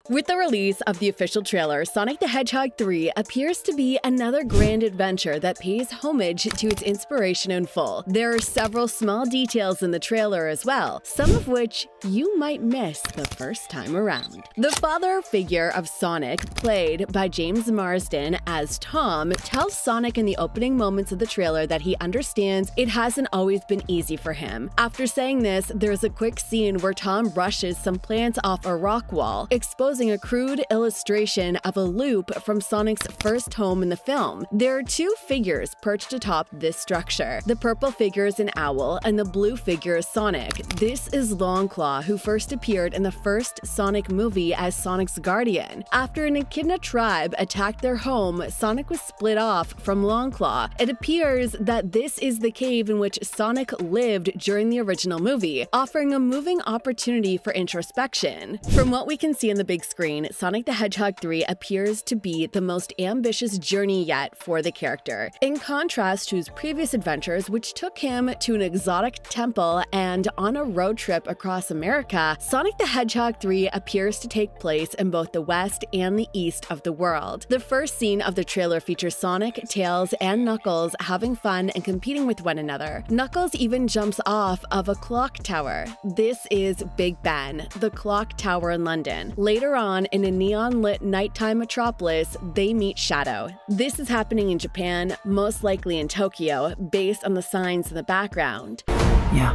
With the release of the official trailer, Sonic the Hedgehog 3 appears to be another grand adventure that pays homage to its inspiration in full. There are several small details in the trailer as well, some of which you might miss the first time around. The father figure of Sonic, played by James Marsden as Tom, tells Sonic in the opening moments of the trailer that he understands it hasn't always been easy for him. After saying this, there's a quick scene where Tom brushes some plants off a rock wall, exposing a crude illustration of a loop from Sonic's first home in the film. There are two figures perched atop this structure. The purple figure is an owl, and the blue figure is Sonic. This is Longclaw, who first appeared in the first Sonic movie as Sonic's guardian. After an Echidna tribe attacked their home, Sonic was split off from Longclaw. It appears that this is the cave in which Sonic lived during the original movie, offering a moving opportunity for introspection. From what we can see on the big screen, Sonic the Hedgehog 3 appears to be the most ambitious journey yet for the character. In contrast to his previous adventures, which took him to an exotic temple and on a road trip across America, Sonic the Hedgehog 3 appears to take place in both the west and the east of the world. The first scene of the trailer features Sonic, Tails, and Knuckles having fun and competing with one another. Knuckles even jumps off of a clock tower. This is Big Ben, the clock tower in London. Later on, in a neon-lit nighttime metropolis, they meet Shadow. This is happening in Japan, most likely in Tokyo, based on the signs in the background. Yeah,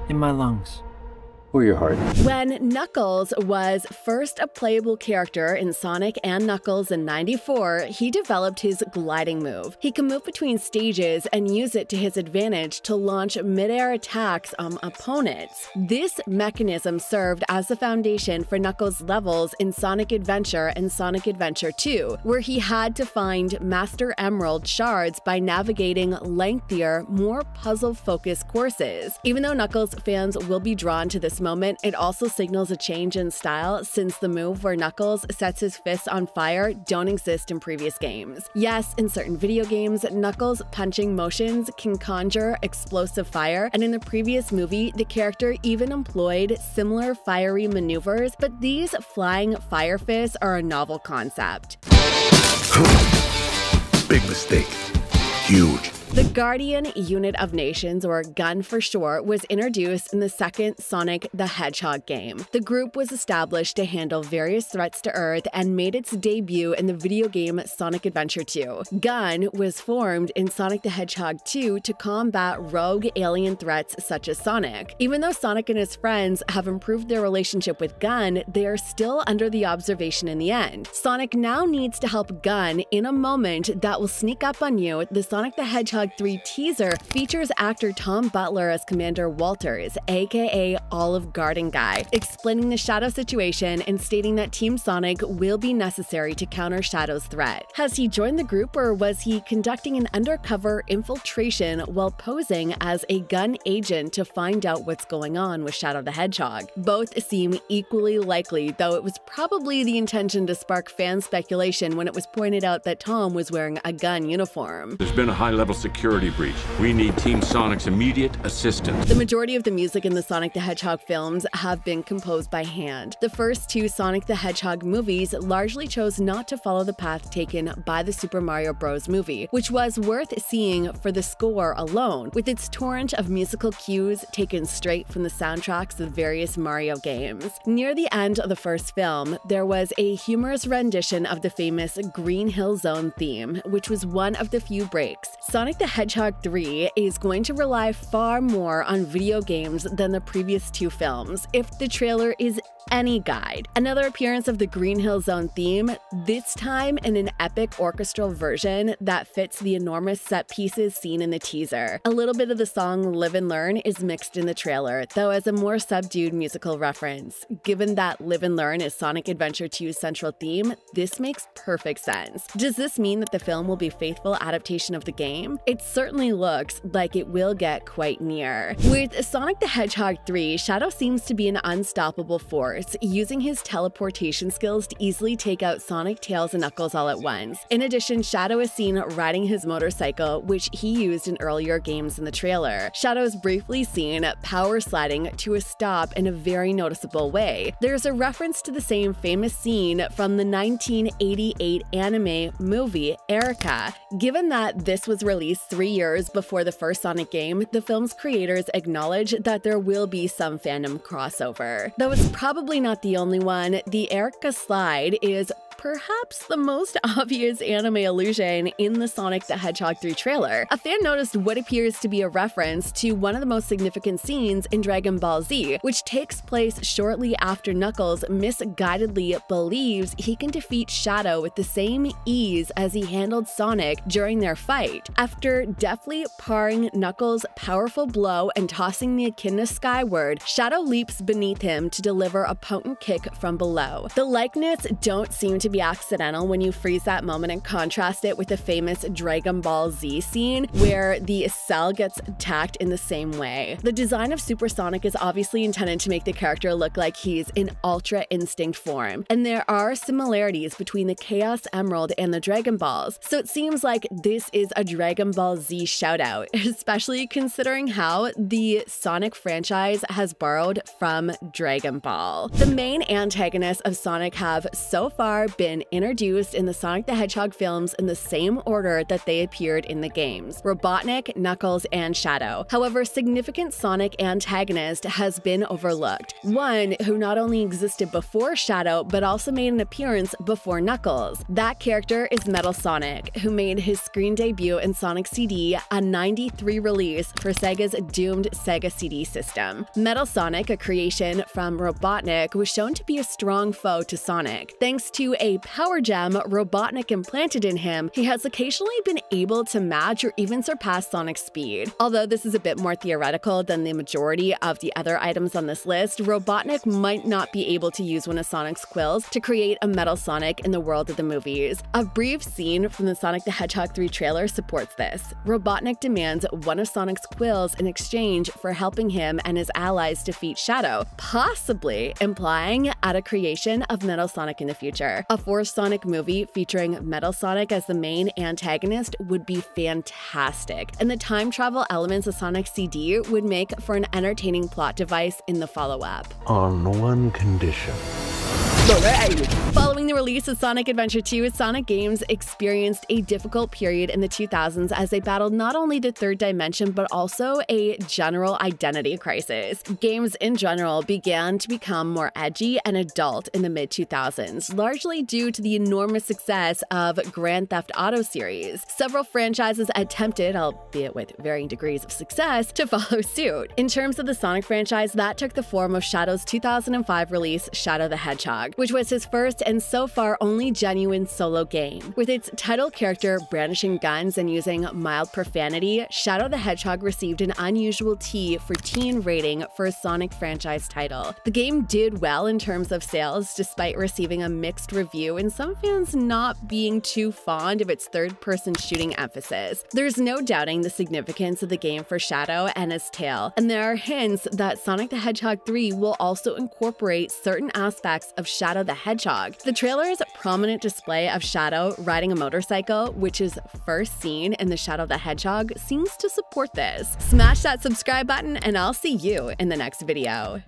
in my lungs. Or your heart. When Knuckles was first a playable character in Sonic and Knuckles in '94, he developed his gliding move. He can move between stages and use it to his advantage to launch mid-air attacks on opponents. This mechanism served as the foundation for Knuckles' levels in Sonic Adventure and Sonic Adventure 2, where he had to find Master Emerald shards by navigating lengthier, more puzzle-focused courses. Even though Knuckles fans will be drawn to this moment, it also signals a change in style, since the move where Knuckles sets his fists on fire don't exist in previous games. Yes, in certain video games, Knuckles' punching motions can conjure explosive fire, and in the previous movie, the character even employed similar fiery maneuvers, but these flying fire fists are a novel concept. Big mistake. Huge. The Guardian Unit of Nations, or GUN for short, was introduced in the second Sonic the Hedgehog game. The group was established to handle various threats to Earth and made its debut in the video game Sonic Adventure 2. GUN was formed in Sonic the Hedgehog 2 to combat rogue alien threats such as Sonic. Even though Sonic and his friends have improved their relationship with GUN, they are still under the observation in the end. Sonic now needs to help GUN in a moment that will sneak up on you. The Sonic the Hedgehog 3 teaser features actor Tom Butler as Commander Walters, aka Olive Garden Guy, explaining the Shadow situation and stating that Team Sonic will be necessary to counter Shadow's threat. Has he joined the group, or was he conducting an undercover infiltration while posing as a GUN agent to find out what's going on with Shadow the Hedgehog? Both seem equally likely, though it was probably the intention to spark fan speculation when it was pointed out that Tom was wearing a GUN uniform. There's been a high-level security breach. We need Team Sonic's immediate assistance. The majority of the music in the Sonic the Hedgehog films have been composed by hand. The first two Sonic the Hedgehog movies largely chose not to follow the path taken by the Super Mario Bros. Movie, which was worth seeing for the score alone, with its torrent of musical cues taken straight from the soundtracks of various Mario games. Near the end of the first film, there was a humorous rendition of the famous Green Hill Zone theme, which was one of the few breaks. Sonic the Hedgehog 3 is going to rely far more on video games than the previous two films, if the trailer is any guide. Another appearance of the Green Hill Zone theme, this time in an epic orchestral version that fits the enormous set pieces seen in the teaser. A little bit of the song Live and Learn is mixed in the trailer, though as a more subdued musical reference. Given that Live and Learn is Sonic Adventure 2's central theme, this makes perfect sense. Does this mean that the film will be a faithful adaptation of the game? it certainly looks like it will get quite near. With Sonic the Hedgehog 3, Shadow seems to be an unstoppable force, using his teleportation skills to easily take out Sonic, Tails, and Knuckles all at once. In addition, Shadow is seen riding his motorcycle, which he used in earlier games in the trailer. Shadow is briefly seen power sliding to a stop in a very noticeable way. There's a reference to the same famous scene from the 1988 anime movie Erica. Given that this was released 3 years before the first Sonic game, the film's creators acknowledge that there will be some fandom crossover. Though it's probably not the only one, the Erica slide is perhaps the most obvious anime allusion in the Sonic the Hedgehog 3 trailer. A fan noticed what appears to be a reference to one of the most significant scenes in Dragon Ball Z, which takes place shortly after Knuckles misguidedly believes he can defeat Shadow with the same ease as he handled Sonic during their fight. After deftly parring Knuckles' powerful blow and tossing the echidna skyward, Shadow leaps beneath him to deliver a potent kick from below. The likeness don't seem to be accidental when you freeze that moment and contrast it with the famous Dragon Ball Z scene where the cell gets attacked in the same way. The design of Super Sonic is obviously intended to make the character look like he's in Ultra Instinct form, and there are similarities between the Chaos Emerald and the Dragon Balls, so it seems like this is a Dragon Ball Z shoutout, especially considering how the Sonic franchise has borrowed from Dragon Ball. The main antagonists of Sonic have so far been introduced in the Sonic the Hedgehog films in the same order that they appeared in the games: Robotnik, Knuckles, and Shadow. However, significant Sonic antagonist has been overlooked. One who not only existed before Shadow, but also made an appearance before Knuckles. That character is Metal Sonic, who made his screen debut in Sonic CD, a '93 release for Sega's doomed Sega CD system. Metal Sonic, a creation from Robotnik, was shown to be a strong foe to Sonic. Thanks to a power gem Robotnik implanted in him, he has occasionally been able to match or even surpass Sonic's speed. Although this is a bit more theoretical than the majority of the other items on this list, Robotnik might not be able to use one of Sonic's quills to create a Metal Sonic in the world of the movies. A brief scene from the Sonic the Hedgehog 3 trailer supports this. Robotnik demands one of Sonic's quills in exchange for helping him and his allies defeat Shadow, possibly implying at a creation of Metal Sonic in the future. A fourth Sonic movie featuring Metal Sonic as the main antagonist would be fantastic, and the time travel elements of Sonic CD would make for an entertaining plot device in the follow-up. On one condition. Following the release of Sonic Adventure 2, Sonic Games experienced a difficult period in the 2000s as they battled not only the third dimension but also a general identity crisis. Games in general began to become more edgy and adult in the mid-2000s, largely due to the enormous success of Grand Theft Auto series. Several franchises attempted, albeit with varying degrees of success, to follow suit. In terms of the Sonic franchise, that took the form of Shadow's 2005 release, Shadow the Hedgehog, which was his first and so far only genuine solo game. With its title character brandishing guns and using mild profanity, Shadow the Hedgehog received an unusual T for teen rating for a Sonic franchise title. The game did well in terms of sales, despite receiving a mixed review and some fans not being too fond of its third-person shooting emphasis. There's no doubting the significance of the game for Shadow and his tale, and there are hints that Sonic the Hedgehog 3 will also incorporate certain aspects of Shadow the Hedgehog. The trailer's prominent display of Shadow riding a motorcycle, which is first seen in the Shadow the Hedgehog, seems to support this. Smash that subscribe button and I'll see you in the next video.